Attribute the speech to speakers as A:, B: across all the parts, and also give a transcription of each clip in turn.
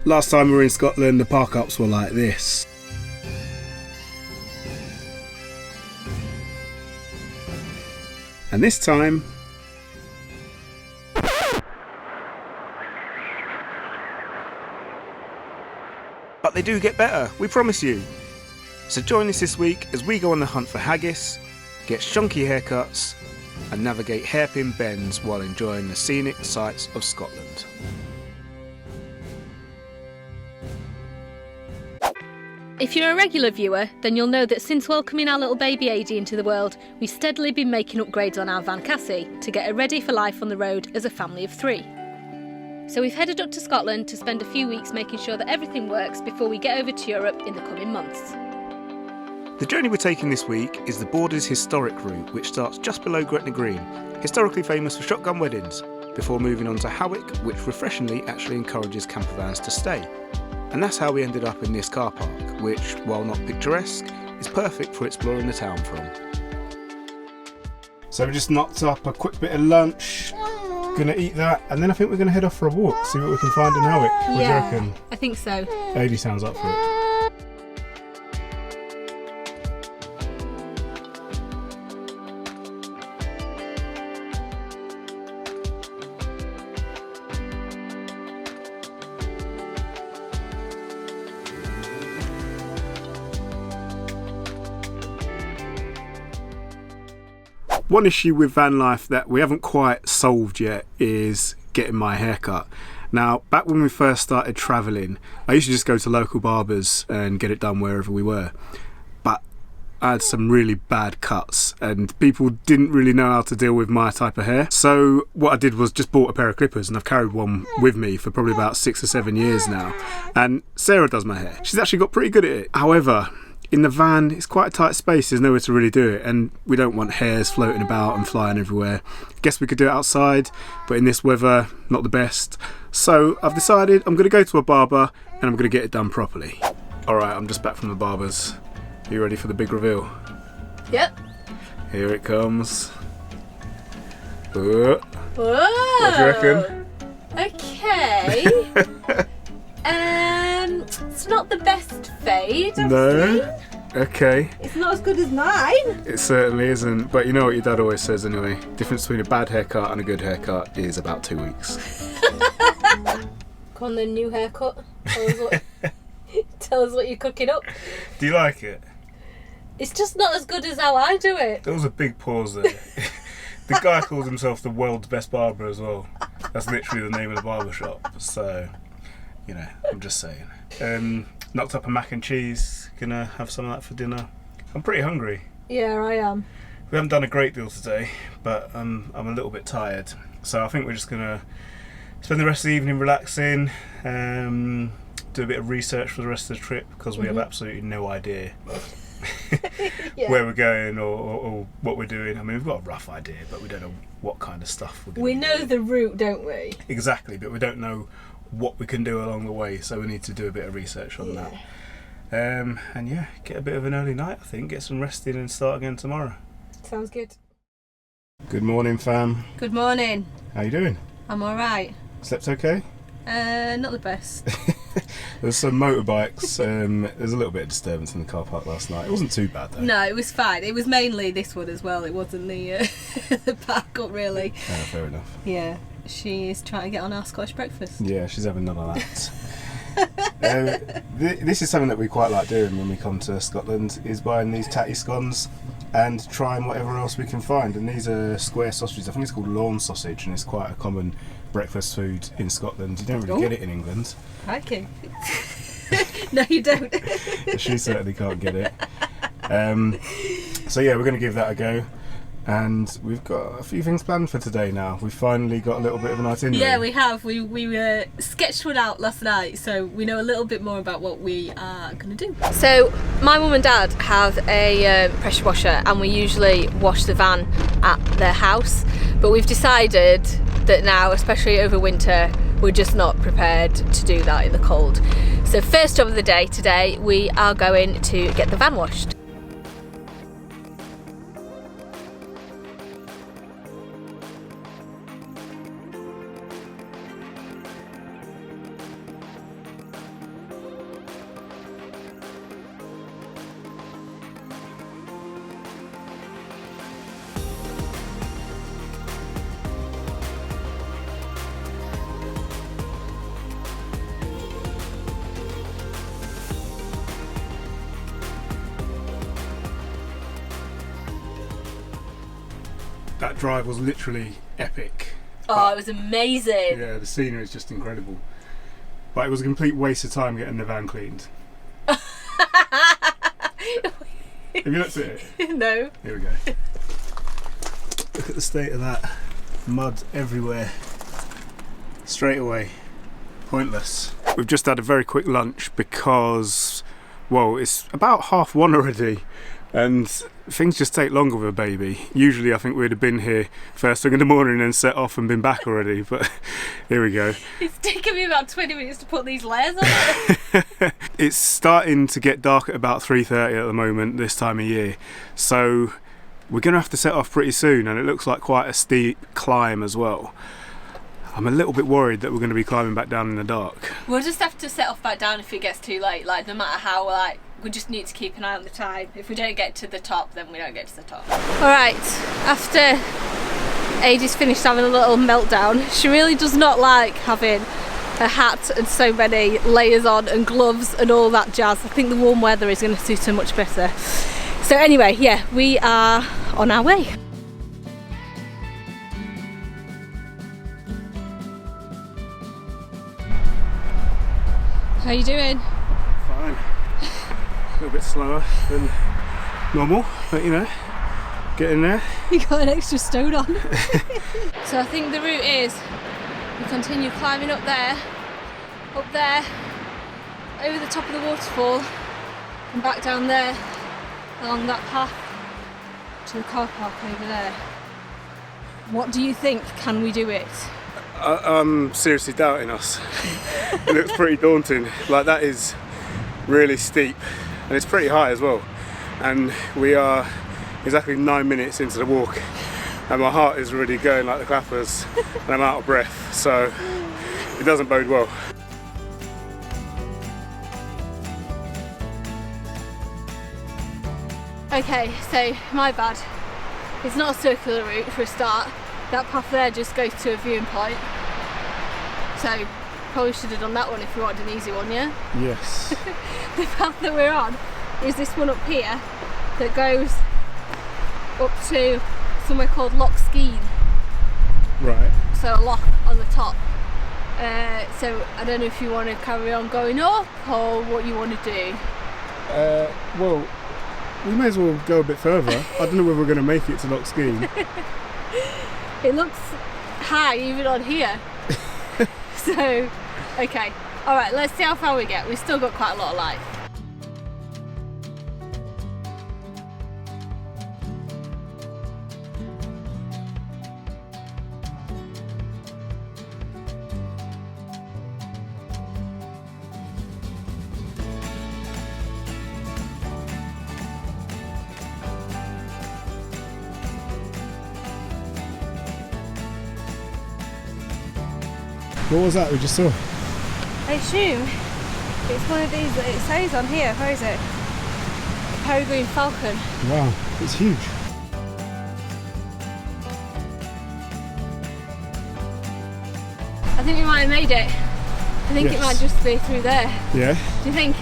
A: Last time we were in Scotland, the park ups were like this. And this time... But they do get better, we promise you. So join us this week as we go on the hunt for haggis, get shonky haircuts, and navigate hairpin bends while enjoying the scenic sights of Scotland.
B: If you're a regular viewer, then you'll know that since welcoming our little baby Adie into the world, we've steadily been making upgrades on our van Cassie to get her ready for life on the road as a family of 3. So we've headed up to Scotland to spend a few weeks making sure that everything works before we get over to Europe in the coming months.
A: The journey we're taking this week is the Borders Historic Route, which starts just below Gretna Green, historically famous for shotgun weddings, before moving on to Hawick, which refreshingly actually encourages camper vans to stay. And that's how we ended up in this car park, which, while not picturesque, is perfect for exploring the town from. So we just knocked up a quick bit of lunch, gonna eat that, and then I think we're gonna head off for a walk, see what we can find in Hawick. What do you reckon?
B: I think so.
A: Adie sounds up for it. One issue with van life that we haven't quite solved yet is getting my hair cut. Now, back when we first started travelling, I used to just go to local barbers and get it done wherever we were. But I had some really bad cuts and people didn't really know how to deal with my type of hair. So what I did was just bought a pair of clippers, and I've carried one with me for probably about 6 or 7 years now. And Sarah does my hair. She's actually got pretty good at it. However, in the van, it's quite a tight space, there's nowhere to really do it, and we don't want hairs floating about and flying everywhere. Guess we could do it outside, but in this weather, not the best. So I've decided I'm going to go to a barber and I'm going to get it done properly. Alright, I'm just back from the barber's. Are you ready for the big reveal?
B: Yep.
A: Here it comes. Whoa.
B: Whoa.
A: What do you reckon?
B: Okay. It's not the best fade I've
A: No.
B: seen.
A: Okay.
B: It's not as good as mine.
A: It certainly isn't, but you know what your dad always says anyway. The difference between a bad haircut and a good haircut is about 2 weeks.
B: Come on then, new haircut. Tell us what you're cooking up.
A: Do you like it?
B: It's just not as good as how I do it.
A: There was a big pause there. The guy calls himself the world's best barber as well. That's literally the name of the barber shop. So, you know, I'm just saying. Knocked up a mac and cheese. Gonna have some of that for dinner. I'm pretty hungry.
B: Yeah, I am.
A: We haven't done a great deal today, but I'm a little bit tired. So I think we're just gonna spend the rest of the evening relaxing, do a bit of research for the rest of the trip, because we have absolutely no idea where we're going or what we're doing. I mean, we've got a rough idea, but we don't know what kind of stuff we're going to do.
B: We know the route, don't we?
A: Exactly, but we don't know what we can do along the way, so we need to do a bit of research on that. And yeah, get a bit of an early night, I think, get some rest in and start again tomorrow.
B: Sounds good.
A: Good morning, fam.
B: Good morning.
A: How you doing?
B: I'm alright.
A: Slept okay?
B: Not the best.
A: There's some motorbikes. There's a little bit of disturbance in the car park last night. It wasn't too bad though.
B: No, it was fine. It was mainly this one as well. It wasn't the the park up really.
A: Oh, fair enough.
B: Yeah, she is trying to get on our Scottish breakfast.
A: Yeah, she's having none of that. This is something that we quite like doing when we come to Scotland, is buying these tatty scones and trying whatever else we can find. And these are square sausages. I think it's called lawn sausage, and it's quite a common breakfast food in Scotland. You don't really get it in England.
B: Okay. No, you don't.
A: She certainly can't get it. So yeah, we're going to give that a go. And we've got a few things planned for today now. We've finally got a little bit of an itinerary.
B: Yeah, we have. We sketched one out last night, so we know a little bit more about what we are going to do. So my mum and dad have a pressure washer, and we usually wash the van at their house. But we've decided that now, especially over winter, we're just not prepared to do that in the cold. So first job of the day today, we are going to get the van washed.
A: that drive was literally epic.
B: Oh, it was amazing.
A: Yeah, the scenery is just incredible. But it was a complete waste of time getting the van cleaned. Have you looked at it?
B: No.
A: Here we go. Look at the state of that. Mud everywhere. Straight away. Pointless. We've just had a very quick lunch because, well, it's about 1:30 already and things just take longer with a baby. Usually I think we'd have been here first thing in the morning and set off and been back already, but here we go.
B: It's taken me about 20 minutes to put these layers on.
A: It's starting to get dark at about 3:30 at the moment this time of year, so we're going to have to set off pretty soon, and it looks like quite a steep climb as well. I'm a little bit worried that we're going to be climbing back down in the dark.
B: We'll just have to set off back down if it gets too late, like no matter how, like we just need to keep an eye on the time. If we don't get to the top, then we don't get to the top. Alright, after Adie's finished having a little meltdown, she really does not like having a hat and so many layers on and gloves and all that jazz. I think the warm weather is going to suit her much better. So anyway, yeah, we are on our way. How are you doing?
A: Fine. A little bit slower than normal, but you know, getting there.
B: You got an extra stone on. So I think the route is we continue climbing up there, over the top of the waterfall, and back down there along that path to the car park over there. What do you think? Can we do it?
A: I'm seriously doubting us. It looks pretty daunting. Like, that is really steep and it's pretty high as well. And we are exactly 9 minutes into the walk and my heart is already going like the clappers and I'm out of breath, so it doesn't bode well.
B: Okay, so my bad. It's not a circular route for a start. That path there just goes to a viewing point. So probably should have done that one if we wanted an easy one, yeah?
A: Yes.
B: The path that we're on is this one up here that goes up to somewhere called Loch Skeen.
A: Right.
B: So a loch on the top. So I don't know if you want to carry on going up or what you want to do.
A: Well, we may as well go a bit further. I don't know whether we're going to make it to Loch Skeen.
B: It looks high even on here. So, okay. Alright, let's see how far we get. We've still got quite a lot of light.
A: What was that we just saw?
B: I assume it's one of these that it says on here. Where is it? A peregrine falcon.
A: Wow, it's huge.
B: I think we might have made it. I think it might just be through there.
A: Yeah.
B: Do you think?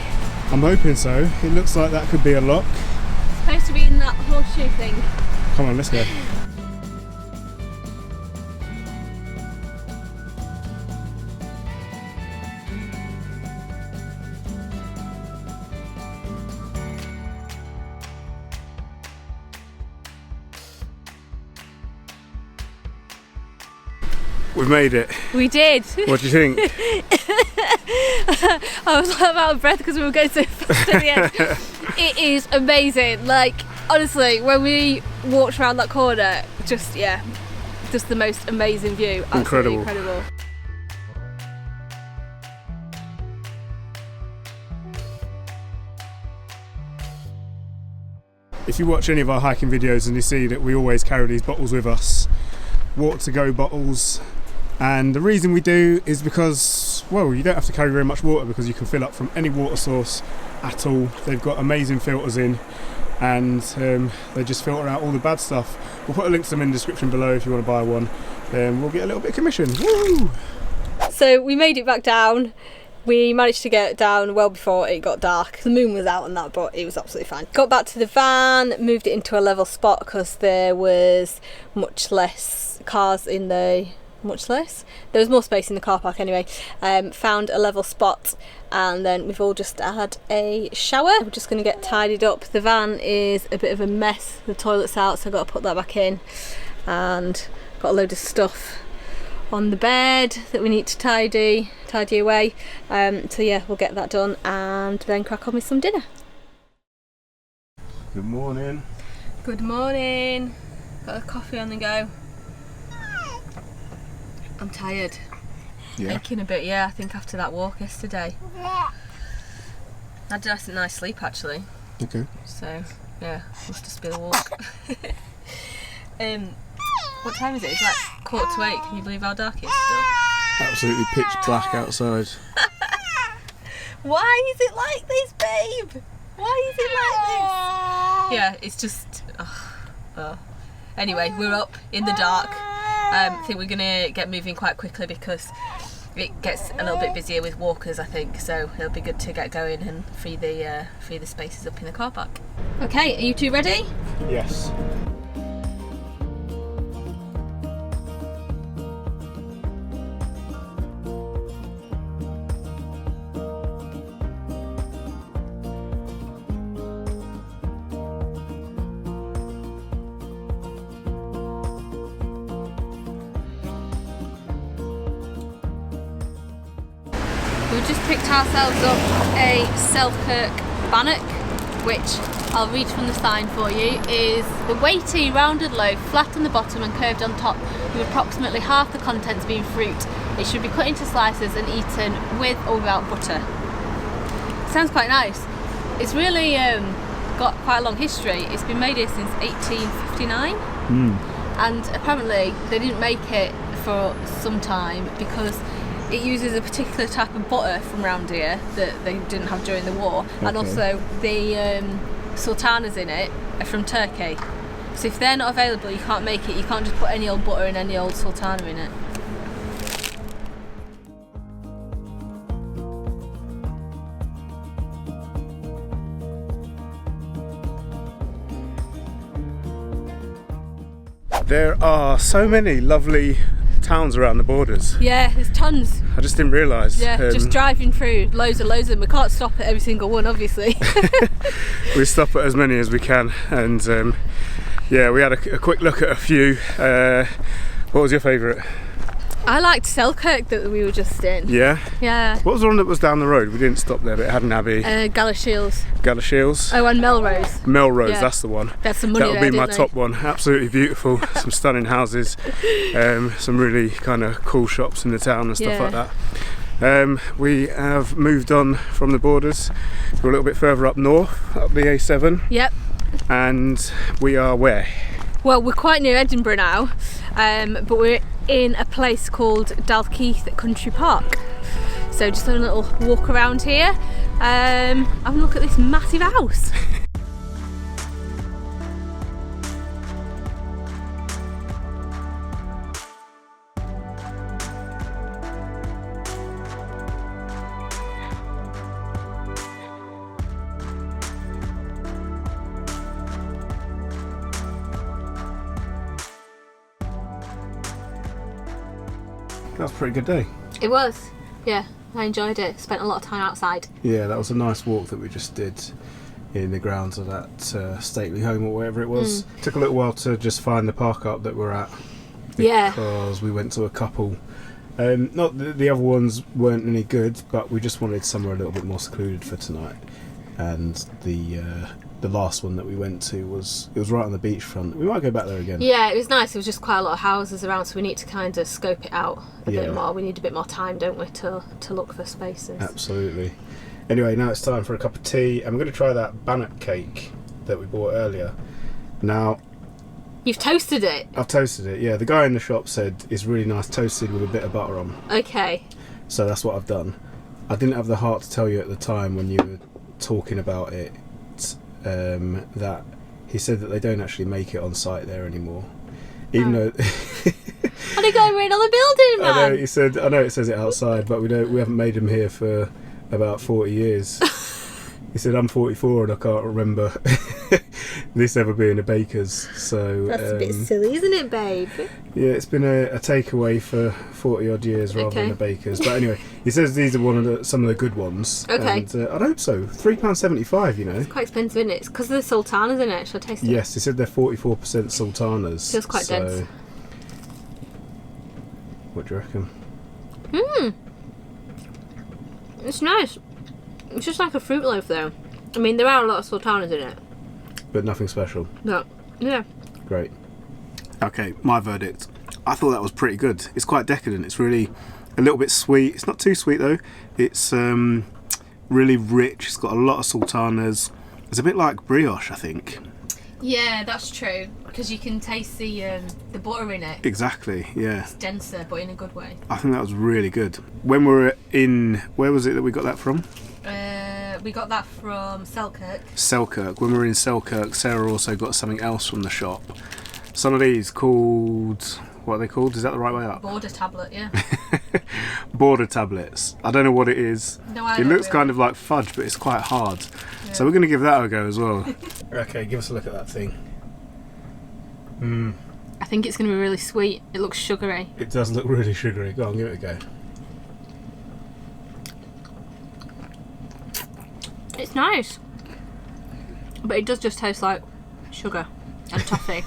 A: I'm hoping so. It looks like that could be a lock.
B: It's supposed to be in that horseshoe thing.
A: Come on, let's go. We've made it.
B: We did.
A: What do you think?
B: I was like out of breath because we were going so fast at the end. It is amazing. Like, honestly, when we walked around that corner, just the most amazing view. Absolutely incredible.
A: If you watch any of our hiking videos and you see that we always carry these bottles with us, water to go bottles. And the reason we do is because, well, you don't have to carry very much water because you can fill up from any water source at all. They've got amazing filters in and they just filter out all the bad stuff. We'll put a link to them in the description below if you want to buy one. Then we'll get a little bit of commission. Woo!
B: So we made it back down. We managed to get down well before it got dark. The moon was out and that, but it was absolutely fine. Got back to the van, moved it into a level spot because there was much less cars in the... There was more space in the car park anyway. Found a level spot, and then we've all just had a shower. We're just going to get tidied up. The van is a bit of a mess. The toilet's out, so I've got to put that back in. And got a load of stuff on the bed that we need to tidy away. So yeah, we'll get that done and then crack on with some dinner.
A: Good morning.
B: Good morning. Got a coffee on the go. I'm tired.
A: Yeah.
B: Aching a bit, yeah, I think after that walk yesterday. I had a nice sleep actually.
A: Okay.
B: So, yeah, must just be the walk. What time is it? It's like 7:45. Can you believe how dark it is still?
A: Absolutely pitch black outside.
B: Why is it like this, babe? Why is it like this? Yeah, it's just... Anyway, we're up in the dark. I think we're going to get moving quite quickly because it gets a little bit busier with walkers, I think, so it'll be good to get going and free the spaces up in the car park. Okay, are you two ready?
A: Yes.
B: We've just picked ourselves up a Selkirk Bannock, which I'll read from the sign for you, is the weighty rounded loaf, flat on the bottom and curved on top, with approximately half the contents being fruit. It should be cut into slices and eaten with or without butter. Sounds quite nice. It's really got quite a long history. It's been made here since 1859, and apparently they didn't make it for some time because it uses a particular type of butter from around here that they didn't have during the war, and also the sultanas in it are from Turkey. So if they're not available, you can't make it. You can't just put any old butter and any old sultana in it.
A: There are so many lovely towns around the borders.
B: Yeah, there's tons.
A: I just didn't realise.
B: Yeah, just driving through loads of them. We can't stop at every single one, obviously.
A: We stop at as many as we can, and yeah, we had a quick look at a few. What was your favourite?
B: I liked Selkirk that we were just in.
A: Yeah?
B: Yeah.
A: What was the one that was down the road? We didn't stop there, but it had an abbey.
B: Galashiels.
A: Galashiels.
B: Oh, and Melrose.
A: Melrose,
B: Yeah.
A: that's the one.
B: That's some money
A: That would
B: there,
A: be my
B: didn't
A: top one. Absolutely beautiful. Some stunning houses. Some really kind of cool shops in the town and stuff like that. We have moved on from the borders. We're a little bit further up north, up the A7.
B: Yep.
A: And we are where?
B: Well, we're quite near Edinburgh now, but we're in a place called Dalkeith Country Park. So just a little walk around here. Have a look at this massive house.
A: That was a pretty good day.
B: It was, yeah. I enjoyed it. Spent a lot of time outside.
A: Yeah, that was a nice walk that we just did in the grounds of that stately home or whatever it was. Took a little while to just find the park up that we're at. Because we went to a couple. Not that the other ones weren't any good, but we just wanted somewhere a little bit more secluded for tonight. And the last one that we went to was right on the beachfront. We might go back there again.
B: Yeah, it was nice. There was just quite a lot of houses around, so we need to kind of scope it out a bit more. We need a bit more time, don't we, to look for spaces.
A: Absolutely. Anyway, now it's time for a cup of tea, and we're going to try that Bannock cake that we bought earlier. Now,
B: you've toasted it?
A: I've toasted it, yeah. The guy in the shop said it's really nice toasted with a bit of butter on.
B: Okay.
A: So that's what I've done. I didn't have the heart to tell you at the time when you were talking about it that he said that they don't actually make it on site there anymore, even though
B: And they're going in on the building, man.
A: I know, he said, I know it says it outside, but we haven't made them here for about 40 years. He said, I'm 44 and I can't remember this ever being a baker's. So
B: that's a bit silly, isn't it, babe?
A: Yeah, it's been a takeaway for 40 odd years rather than a baker's. But anyway, he says these are some of the good ones.
B: Okay.
A: And I'd hope so. £3.75, you know.
B: It's quite expensive, isn't it? It's because of the sultanas, isn't it? Shall I taste it?
A: Yes, he said they're 44% sultanas.
B: Feels quite dense.
A: What do you reckon?
B: It's nice. It's just like a fruit loaf, though. I mean, there are a lot of sultanas in it.
A: But nothing special.
B: No. Yeah.
A: Great. Okay, my verdict. I thought that was pretty good. It's quite decadent. It's really a little bit sweet. It's not too sweet, though. It's really rich. It's got a lot of sultanas. It's a bit like brioche, I think.
B: Yeah, that's true. Because you can taste the butter in it.
A: Exactly, yeah.
B: It's denser, but in a good way.
A: I think that was really good. When we were in... Where was it that we got that from?
B: We got that from Selkirk.
A: Selkirk. When we were in Selkirk, Sarah also got something else from the shop. Some of these called... What are they called? Is that the right way up?
B: Border tablet, yeah.
A: Border tablets. I don't know what it is.
B: No, I
A: it
B: don't
A: looks
B: really.
A: kind of like fudge, but it's quite hard.
B: Yeah.
A: So we're going to give that a go as well. Okay, give us a look at that thing.
B: I think it's going to be really sweet. It looks sugary.
A: It does look really sugary. Go on, give it a go.
B: It's nice. But it does just taste like sugar and toffee.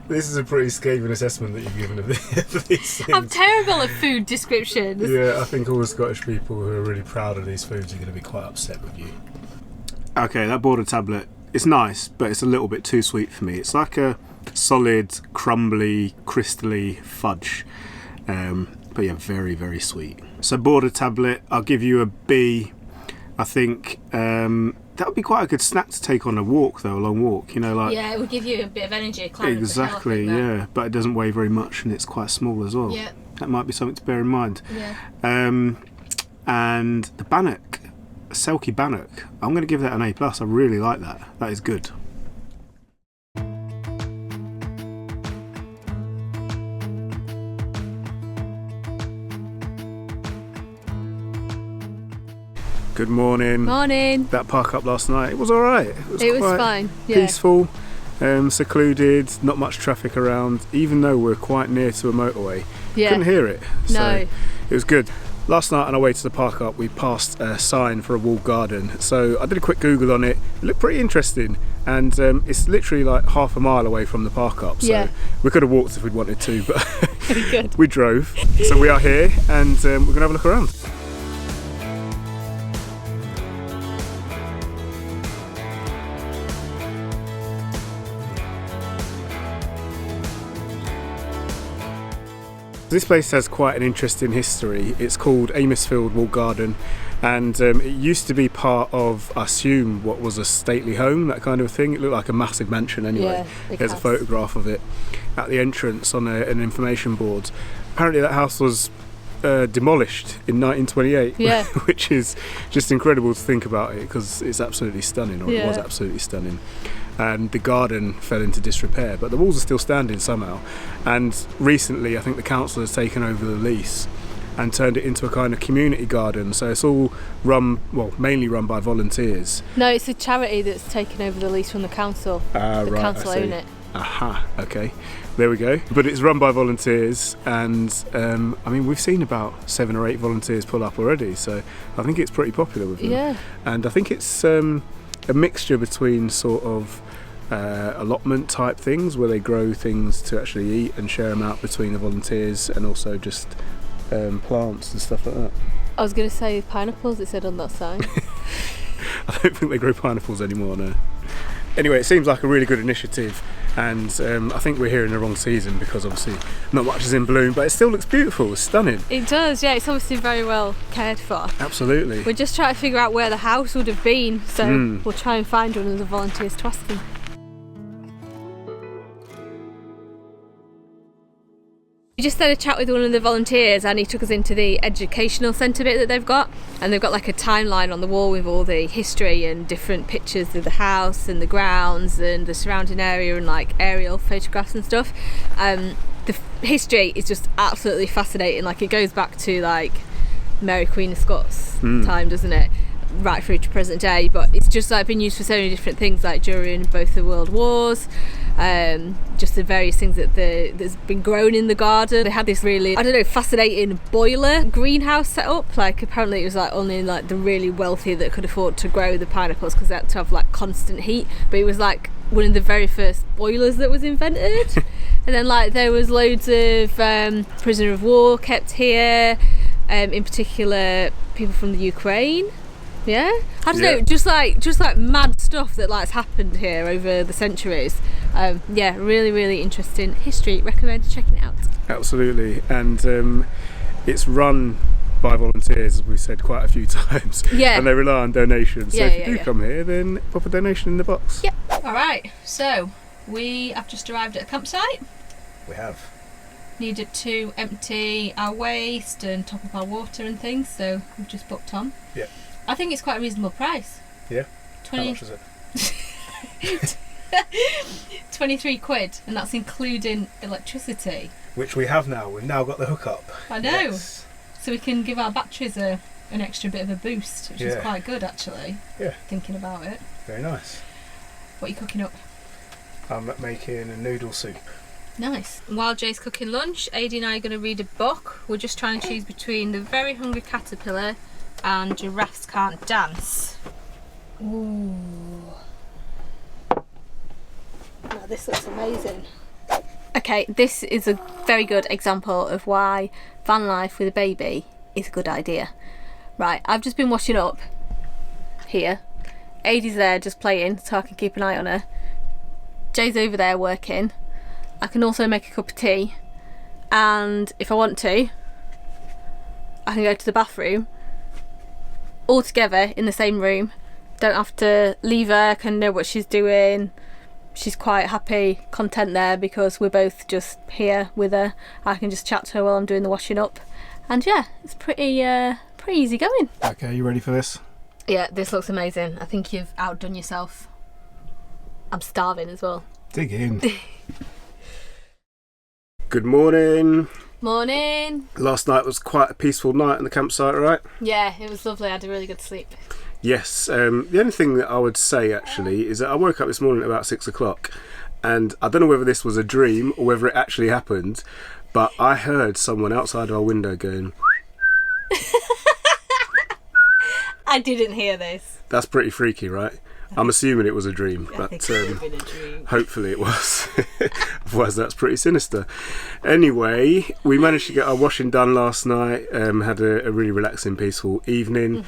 A: This is a pretty scathing assessment that you've given of these things.
B: I'm terrible at food descriptions.
A: Yeah, I think all the Scottish people who are really proud of these foods are going to be quite upset with you. Okay, that border tablet, it's nice, but it's a little bit too sweet for me. It's like a solid, crumbly, crystally fudge. But yeah, very, very sweet. So border tablet, I'll give you a B. I think that would be quite a good snack to take on a walk, though, a long walk. You know, like
B: yeah, it would give you a bit of energy.
A: Exactly, yeah. But it doesn't weigh very much, and it's quite small as well.
B: Yeah,
A: that might be something to bear in mind.
B: Yeah.
A: And the Bannock, Selkie Bannock, I'm going to give that an A+. I really like that. That is good. Good morning.
B: Morning.
A: That park up last night, it was alright.
B: It was fine. Yeah.
A: Peaceful, secluded, not much traffic around, even though we're quite near to a motorway.
B: Yeah.
A: Couldn't hear it. So
B: No.
A: it was good. Last night on our way to the park up, we passed a sign for a walled garden. So I did a quick Google on it. It looked pretty interesting. And it's literally like half a mile away from the park up. So
B: Yeah.
A: we could have walked if we'd wanted to, but
B: Good.
A: we drove. So we are here and we're going to have a look around. This place has quite an interesting history. It's called Amosfield Walled Garden, and it used to be part of, I assume, what was a stately home, that kind of thing. It looked like a massive mansion anyway.
B: Yeah,
A: There's a photograph of it at the entrance on an information board. Apparently that house was demolished in 1928,
B: Yeah.
A: which is just incredible to think about it, because it's absolutely stunning, or it was
B: Yeah.
A: absolutely stunning. And the garden fell into disrepair, but the walls are still standing somehow. And recently I think the council has taken over the lease and turned it into a kind of community garden, so it's all run, well, mainly run by volunteers.
B: No, it's a charity that's taken over the lease from the council. The
A: Right,
B: council
A: I see.
B: own it.
A: Aha, okay, there we go. But it's run by volunteers, and I mean, we've seen about 7 or 8 volunteers pull up already, so I think it's pretty popular with them.
B: Yeah.
A: And I think it's a mixture between sort of allotment type things where they grow things to actually eat and share them out between the volunteers, and also just plants and stuff like that.
B: I was going to say pineapples, it said on that sign.
A: I don't think they grow pineapples anymore, no. Anyway, it seems like a really good initiative, and I think we're here in the wrong season because obviously not much is in bloom, but it still looks beautiful. It's stunning.
B: It does, yeah, it's obviously very well cared for.
A: Absolutely.
B: We're just trying to figure out where the house would have been, so we'll try and find one of the volunteers to ask them. We just had a chat with one of the volunteers, and he took us into the educational centre bit that they've got, and they've got like a timeline on the wall with all the history and different pictures of the house and the grounds and the surrounding area and like aerial photographs and stuff. the history is just absolutely fascinating. Like, it goes back to like Mary Queen of Scots time, doesn't it? Right through to present day, but it's just like been used for so many different things, like during both the world wars, just the various things that's been grown in the garden. They had this really, I don't know, fascinating boiler greenhouse set up. Like, apparently it was like only like the really wealthy that could afford to grow the pineapples, because they had to have like constant heat. But it was like one of the very first boilers that was invented. And then like there was loads of prisoner of war kept here, in particular people from the Ukraine. Yeah, I don't know, just like mad stuff that like's happened here over the centuries. Yeah, really interesting history. Recommend checking it out.
A: Absolutely, and it's run by volunteers, as we've said quite a few times. Yeah, and they rely on donations. So if you do come here, then pop a donation in the box. Yep.
B: All right, so we have just arrived at a campsite.
A: We have.
B: Needed to empty our waste and top up our water and things, so we've just booked on.
A: Yeah.
B: I think it's quite a reasonable price.
A: Yeah. How much is it?
B: 23 quid, and that's including electricity.
A: Which we have now. We've now got the hookup.
B: I know. Yes. So we can give our batteries an extra bit of a boost, which is quite good actually. Yeah. Thinking about it.
A: Very nice.
B: What are you cooking up?
A: I'm making a noodle soup.
B: Nice. While Jay's cooking lunch, Adi and I are going to read a book. We're just trying to choose between The Very Hungry Caterpillar and Giraffes Can't Dance. Ooh. Now this looks amazing. Okay, this is a very good example of why van life with a baby is a good idea. Right, I've just been washing up here. Adi's there just playing, so I can keep an eye on her. Jay's over there working. I can also make a cup of tea, and if I want to, I can go to the bathroom all together in the same room. Don't have to leave her, can know what she's doing. She's quite happy, content there, because we're both just here with her. I can just chat to her while I'm doing the washing up, and yeah, it's pretty easy going.
A: Okay, you ready for this?
B: Yeah, this looks amazing. I think you've outdone yourself. I'm starving as well.
A: Dig in. Good morning.
B: Morning.
A: Last night was quite a peaceful night in the campsite, right?
B: Yeah, it was lovely. I had a really good sleep.
A: Yes. The only thing that I would say actually is that I woke up this morning at about 6 o'clock, and I don't know whether this was a dream or whether it actually happened, but I heard someone outside our window going.
B: I didn't hear this.
A: That's pretty freaky, right? I'm assuming it was a dream, but
B: it could have been a dream.
A: Hopefully it was. Otherwise that's pretty sinister. Anyway, we managed to get our washing done last night, had a really relaxing, peaceful evening.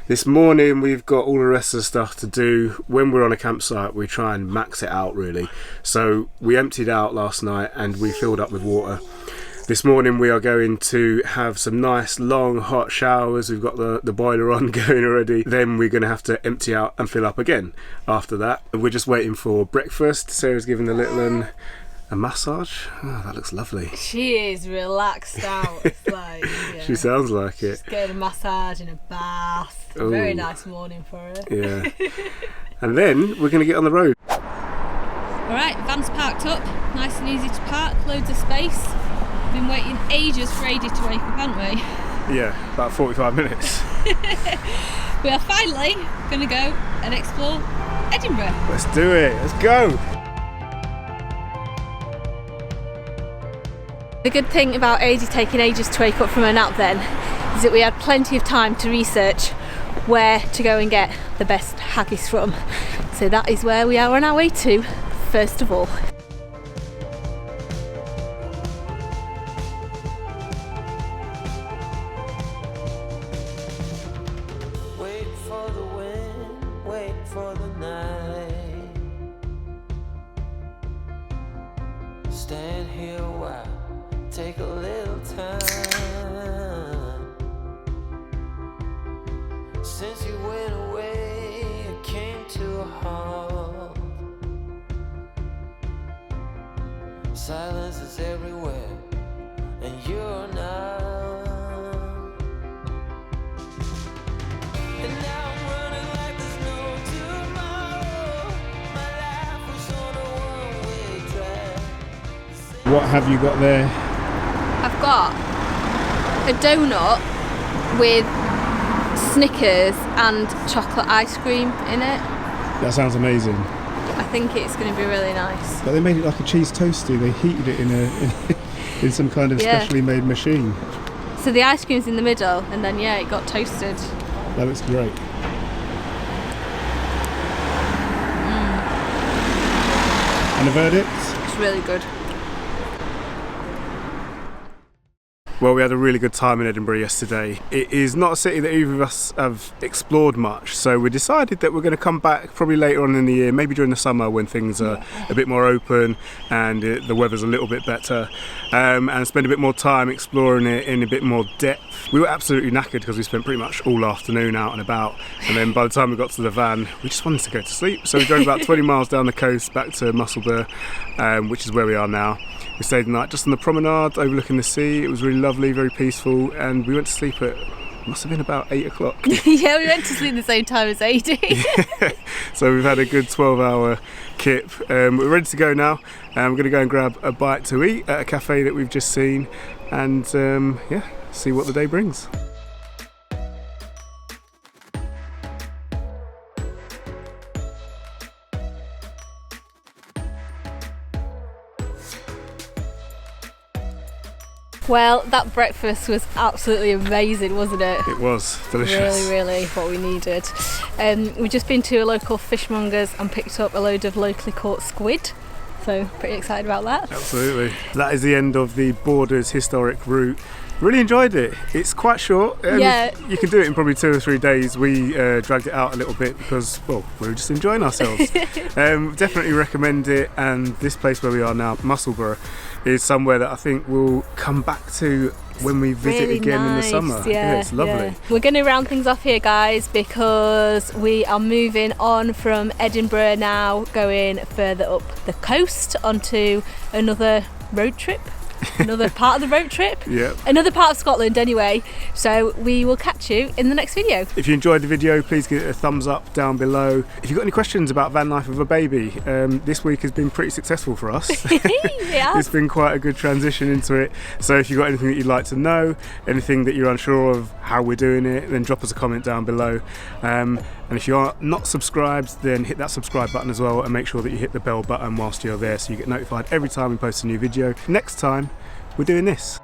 A: This morning we've got all the rest of the stuff to do. When we're on a campsite we try and max it out really. So we emptied out last night and we filled up with water. This morning we are going to have some nice long hot showers. We've got the boiler on going already. Then we're going to have to empty out and fill up again after that. We're just waiting for breakfast. Sarah's giving the little one a massage. Oh, that looks lovely.
B: She is relaxed out. It's like, yeah.
A: She sounds like it.
B: She's getting a massage and a bath. It's a very nice morning for her.
A: Yeah. And then we're going to get on the road.
B: Alright, van's parked up. Nice and easy to park. Loads of space. Been waiting ages for Adi to wake up, haven't we?
A: Yeah, about 45 minutes.
B: We are finally going to go and explore Edinburgh.
A: Let's do it, let's go!
B: The good thing about Adi taking ages to wake up from her nap then is that we had plenty of time to research where to go and get the best haggis from. So that is where we are on our way to, first of all.
C: Stand here a while, take a little time. Since you went away, it came to a halt. Silence is everywhere, and you're not. And now I'm running like there's no tomorrow. My life was on a one-way track.
A: what have you got there?
B: I've got a donut with Snickers and chocolate ice cream in it.
A: That sounds amazing.
B: I think it's going to be really nice.
A: But they made it like a cheese toasty. They heated it in some kind of specially made machine.
B: So the ice cream's in the middle, and then it got toasted.
A: That looks great. And a verdict?
B: It's really good.
A: Well, we had a really good time in Edinburgh yesterday. It is not a city that either of us have explored much, so we decided that we're going to come back probably later on in the year, maybe during the summer when things are a bit more open and the weather's a little bit better, and spend a bit more time exploring it in a bit more depth. We were absolutely knackered because we spent pretty much all afternoon out and about, and then by the time we got to the van, we just wanted to go to sleep. So we drove about 20 miles down the coast back to Musselburgh, which is where we are now. We stayed the night just on the promenade overlooking the sea. It was really lovely, very peaceful, and we went to sleep at, must have been about 8 o'clock.
B: Yeah, we went to sleep the same time as AD.
A: So we've had a good 12-hour kip. We're ready to go now. We're going to go and grab a bite to eat at a cafe that we've just seen, and see what the day brings.
B: Well, that breakfast was absolutely amazing, wasn't it?
A: It was delicious.
B: Really what we needed. We've just been to a local fishmonger's and picked up a load of locally caught squid, so pretty excited about that.
A: Absolutely. That is the end of the Borders historic route. Really enjoyed it. It's quite short. You can do it in probably 2 or 3 days. We dragged it out a little bit because, well, we were just enjoying ourselves. Definitely recommend it, and this place where we are now, Musselburgh, is somewhere that I think we'll come back to when we visit
B: really
A: again
B: nice.
A: in the summer.
B: Yeah,
A: it's lovely.
B: Yeah. We're going to round things off here, guys, because we are moving on from Edinburgh now, going further up the coast onto another road trip. Another part of the road trip.
A: Yeah.
B: Another part of Scotland anyway. So we will catch you in the next video.
A: If you enjoyed the video, please give it a thumbs up down below. If you've got any questions about van life with a baby, this week has been pretty successful for us.
B: Yeah.
A: It's been quite a good transition into it. So if you've got anything that you'd like to know, anything that you're unsure of how we're doing it, then drop us a comment down below. And if you are not subscribed, then hit that subscribe button as well, and make sure that you hit the bell button whilst you're there so you get notified every time we post a new video. Next time, we're doing this.